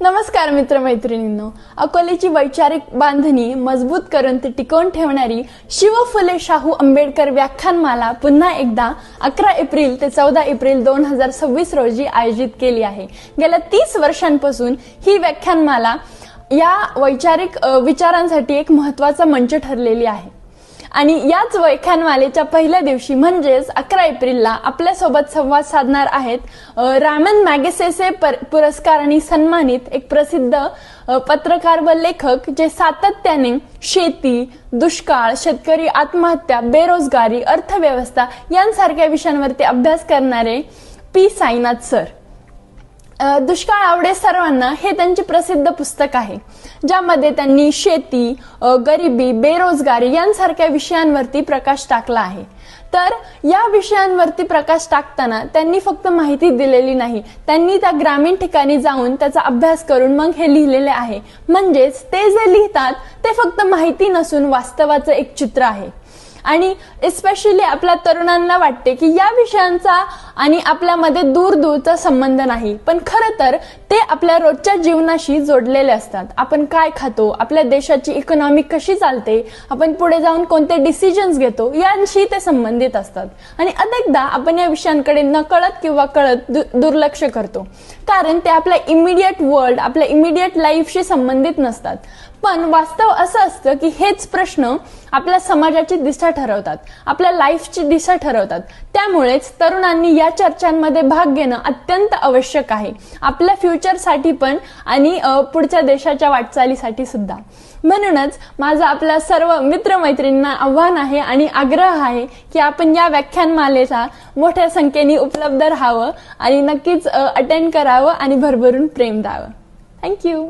नमस्कार मित्रमैत्रिणींनो, अकोलेची वैचारिक बांधणी मजबूत करून ती टिकवून ठेवणारी शिव फुले शाहू आंबेडकर व्याख्यानमाला पुन्हा एकदा 11 एप्रिल ते 14 एप्रिल 2026 रोजी आयोजित केली आहे। गेल्या 30 वर्षांपासून ही व्याख्यानमाला या वैचारिक विचारांसाठी एक महत्त्वाचा मंच ठरलेली आहे आणि याच व्याख्यानमालेच्या पहिल्या दिवशी म्हणजेच 11 एप्रिलला आपल्यासोबत संवाद साधणार आहेत रामन मॅगसेसे पुरस्काराने सन्मानित एक प्रसिद्ध पत्रकार व लेखक जे सातत्याने शेती, दुष्काळ, शेतकरी आत्महत्या, बेरोजगारी, अर्थव्यवस्था यांसारख्या विषयांवरती अभ्यास करणारे पी साईनाथ सर। दुष्काळ आवडे सर्वांना हे त्यांचे प्रसिद्ध पुस्तक आहे, ज्यामध्ये त्यांनी शेती, गरिबी, बेरोजगारी यांसारख्या विषयांवरती प्रकाश टाकला आहे। तर या विषयांवरती प्रकाश टाकताना त्यांनी फक्त माहिती दिलेली नाही, त्यांनी त्या ग्रामीण ठिकाणी जाऊन त्याचा अभ्यास करून मग हे लिहिलेले आहे। म्हणजेच ते जे लिहितात ते फक्त माहिती नसून वास्तवाचं एक चित्र आहे आणि स्पेशली आपल्या तरुणांना वाटते की या विषयांचा आणि आपल्यामध्ये दूरचा संबंध नाही, पण खरं तर ते आपल्या रोजच्या जीवनाशी जोडलेले असतात। आपण काय खातो, आपल्या देशाची इकॉनॉमी कशी चालते, आपण पुढे जाऊन कोणते डिसिजन्स घेतो यांशी ते संबंधित असतात आणि अनेकदा आपण या विषयांकडे नकळत किंवा कळत दुर्लक्ष करतो, कारण ते आपल्या इमिडिएट वर्ल्ड, आपल्या इमिडिएट लाईफशी संबंधित नसतात। पण वास्तव असं असतं की हेच प्रश्न आपल्या समाजाची दिशा ठरवतात, आपल्या लाईफची दिशा ठरवतात। त्यामुळेच तरुणांनी या चर्चांमध्ये भाग घेणं अत्यंत आवश्यक आहे, आपल्या फ्युचरसाठी पण आणि पुढच्या देशाच्या वाटचालीसाठी सुद्धा। म्हणूनच माझं आपल्या सर्व मित्रमैत्रिणींना आव्हान आहे आणि आग्रह आहे की आपण या व्याख्यानमालेचा मोठ्या संख्येने उपलब्ध राहावं आणि नक्कीच अटेंड करावं आणि भरभरून प्रेम द्यावं। थँक्यू।